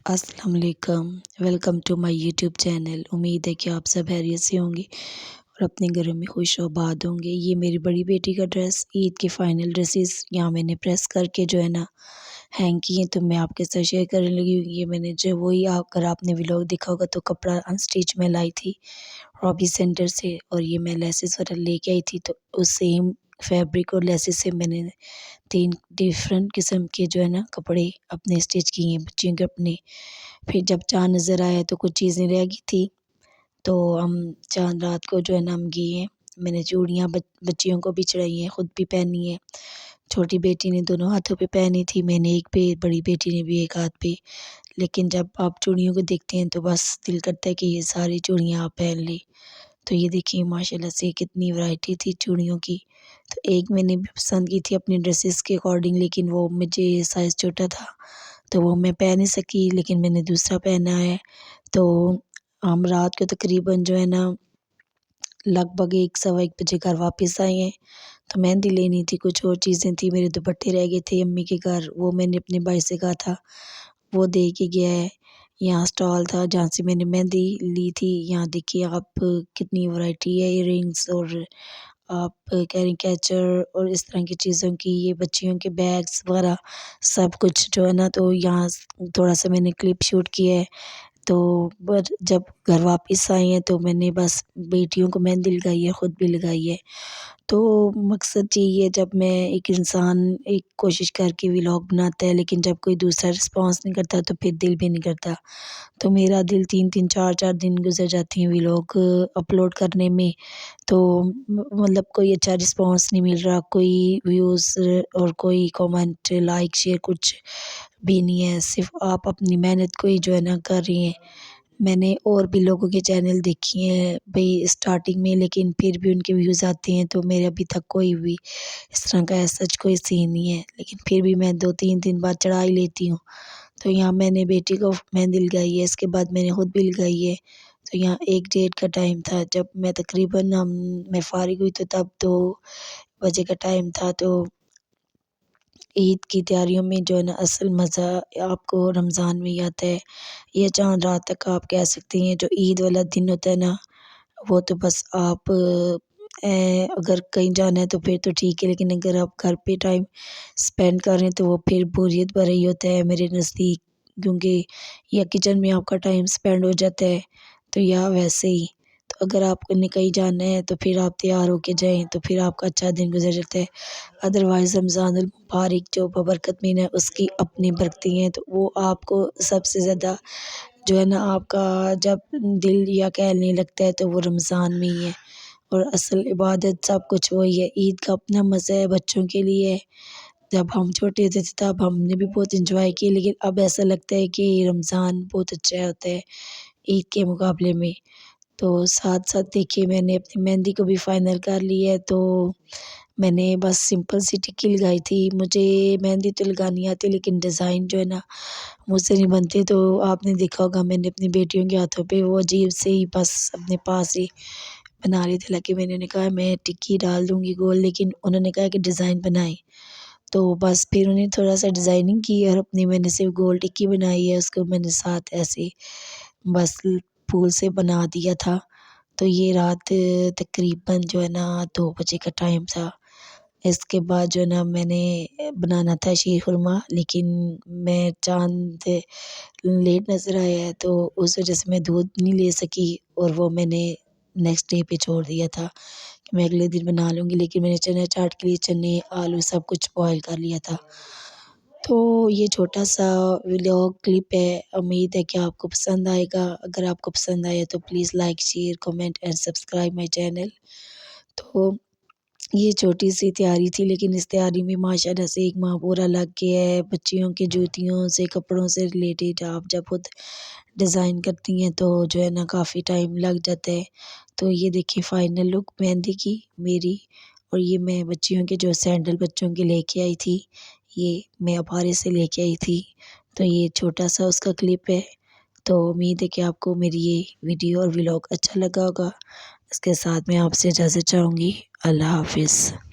अस्सलाम वालेकुम, welcome to my YouTube channel. उम्मीद है कि आप सब खैरियत से होंगे और अपने घरों में खुश आबाद होंगे। ये मेरी बड़ी बेटी का ड्रेस, ईद की फ़ाइनल ड्रेसेस यहाँ मैंने प्रेस करके जो है ना हैंग किए, तो मैं आपके साथ शेयर करने लगी हूँ। ये मैंने जो वही अगर आपने व्लॉग देखा होगा तो कपड़ा अनस्टिच में लाई थी हॉबी सेंटर से, और ये मैं लेसेस वगैरह लेके आई थी, तो उस सेम फैब्रिक और लेसेस से मैंने 3 डिफरेंट किस्म के जो है ना कपड़े अपने स्टिच किए हैं बच्चियों के अपने। फिर जब चाँद नज़र आया तो कुछ चीज़ें रह गई थी, तो हम चाँद रात को जो है ना हम गए हैं। मैंने चूड़ियाँ बच्चियों को भी चढ़ाई हैं, खुद भी पहनी है। छोटी बेटी ने दोनों हाथों पे पहनी थी, मैंने एक पे, बड़ी बेटी ने भी एक हाथ पे। लेकिन जब आप चूड़ियों को देखते हैं तो बस दिल करता है कि ये सारी चूड़ियाँ आप पहन लें। तो ये देखिए माशाल्लाह से कितनी वैरायटी थी चूड़ियों की। तो एक मैंने भी पसंद की थी अपनी ड्रेसेस के अकॉर्डिंग, लेकिन वो मुझे साइज़ छोटा था, तो वो मैं पहन नहीं सकी, लेकिन मैंने दूसरा पहना है। तो हम रात को तकरीबन जो है ना लगभग 1 सवा 1 बजे घर वापस आए हैं। तो मेहंदी लेनी थी, कुछ और चीज़ें थी, मेरे दुपट्टे रह गए थे अम्मी के घर, वो मैंने अपने भाई से कहा था वो दे के गया है। यहाँ स्टॉल था जहाँ से मैंने मेहंदी ली थी। यहाँ देखिए आप कितनी वैरायटी है इयररिंग्स, और आप कह रही कैचर और इस तरह की चीज़ों की, ये बच्चियों के बैग्स वगैरह सब कुछ जो है ना। तो यहाँ थोड़ा-सा मैंने क्लिप शूट किया है। तो बट जब घर वापस आई हैं तो मैंने बस बेटियों को मेहंदी लगाई है, खुद भी लगाई है। तो मकसद यही है, जब मैं एक इंसान एक कोशिश करके व्लॉग बनाता है, लेकिन जब कोई दूसरा रिस्पॉन्स नहीं करता तो फिर दिल भी नहीं करता। तो मेरा दिल 3-3 4-4 दिन गुज़र जाती हैं व्लॉग अपलोड करने में। तो मतलब कोई अच्छा रिस्पॉन्स नहीं मिल रहा, कोई व्यूज़ और कोई कमेंट, लाइक, शेयर कुछ भी नहीं है। सिर्फ़ आप अपनी मेहनत को ही जो है ना कर रही हैं। मैंने और भी लोगों के चैनल देखे हैं भई स्टार्टिंग में, लेकिन फिर भी उनके व्यूज़ आते हैं, तो मेरे अभी तक कोई भी इस तरह का एज़ सच कोई सीन नहीं है। लेकिन फिर भी मैं 2-3 दिन बाद चढ़ा ही लेती हूँ। तो यहाँ मैंने बेटी को मेहंदी लगाई है, इसके बाद मैंने खुद भी लगाई है। तो यहाँ 1 डेढ़ का टाइम था, जब मैं तकरीबन मैं फ़ारिग हुई तो तब 2 बजे का टाइम था। तो ईद की तैयारियों में जो है ना असल मज़ा आपको रमज़ान में ही आता है। ये चाँद रात तक आप कह सकती हैं, जो ईद वाला दिन होता है ना, वो तो बस आप अगर कहीं जाना है तो फिर तो ठीक है, लेकिन अगर आप घर पे टाइम स्पेंड कर रहे हैं तो वो फिर बोरियत भरा ही होता है मेरे नज़दीक, क्योंकि या किचन में आपका टाइम स्पेंड हो जाता है, तो या वैसे ही। तो अगर आपको ने कहीं जाना है तो फिर आप तैयार होके जाएँ, तो फिर आपका अच्छा दिन गुज़र जाता है। अदरवाइज़ रमज़ानुल मुबारक जो बबरकत महीना है उसकी अपनी बरकतें हैं, तो वो आपको सबसे ज़्यादा जो है ना आपका जब दिल या कहने लगता है तो वो रमज़ान में ही है। और असल इबादत सब कुछ वही है। ईद का अपना मज़ा है बच्चों के लिए। जब हम छोटे होते थे तब हमने भी बहुत एंजॉय किया, लेकिन अब ऐसा लगता है कि रमज़ान बहुत अच्छा होता है ईद के मुकाबले में। तो साथ-साथ देखिए मैंने अपनी मेहंदी को भी फाइनल कर लिया है, तो मैंने बस सिंपल सी टिक्की लगाई थी। मुझे मेहंदी तो लगानी आती है, लेकिन डिज़ाइन जो है ना मुझसे नहीं बनते। तो आपने देखा होगा मैंने अपनी बेटियों के हाथों पे वो अजीब से ही बस अपने पास ही बना रही थी, हालाँकि मैंने उन्हें कहा मैं टिक्की डाल दूँगी गोल, लेकिन उन्होंने कहा कि डिज़ाइन बनाएँ। तो बस फिर उन्हें थोड़ा-सा डिज़ाइनिंग की और अपनी मैंने सिर्फ़ गोल टिक्की बनाई है, उसको मैंने साथ ऐसे बस फूल से बना दिया था। तो ये रात तकरीबन जो है ना 2 बजे का टाइम था। इसके बाद जो है ना मैंने बनाना था शीर खुरमा, लेकिन मैं चाँद लेट नज़र आया है, तो उस वज़ह से मैं दूध नहीं ले सकी, और वो मैंने नेक्स्ट डे पे छोड़ दिया था कि मैं अगले दिन बना लूँगी। लेकिन मैंने चना चाट के लिए चने, आलू सब कुछ बॉयल कर लिया था। तो ये छोटा-सा व्लॉग क्लिप है, उम्मीद है कि आपको पसंद आएगा। अगर आपको पसंद आया तो please like, share, comment and subscribe my channel. तो ये छोटी-सी तैयारी थी, लेकिन इस तैयारी में माशाल्लाह से 1 माह पूरा लग गया है। बच्चियों की जूतियों से, कपड़ों से रिलेटेड आप जब खुद डिज़ाइन करती हैं तो जो है ना काफ़ी टाइम लग जाता है। तो ये देखिए फाइनल लुक मेहंदी की मेरी, और ये मैं बच्चियों के जो सैंडल बच्चों के लेके आई थी, ये मैं अपारे से लेके आई थी। तो ये छोटा-सा उसका क्लिप है। तो उम्मीद है कि आपको मेरी ये वीडियो और व्लॉग अच्छा लगा होगा। इसके साथ मैं आपसे इजाज़त चाहूँगी। अल्लाह हाफ़िज़।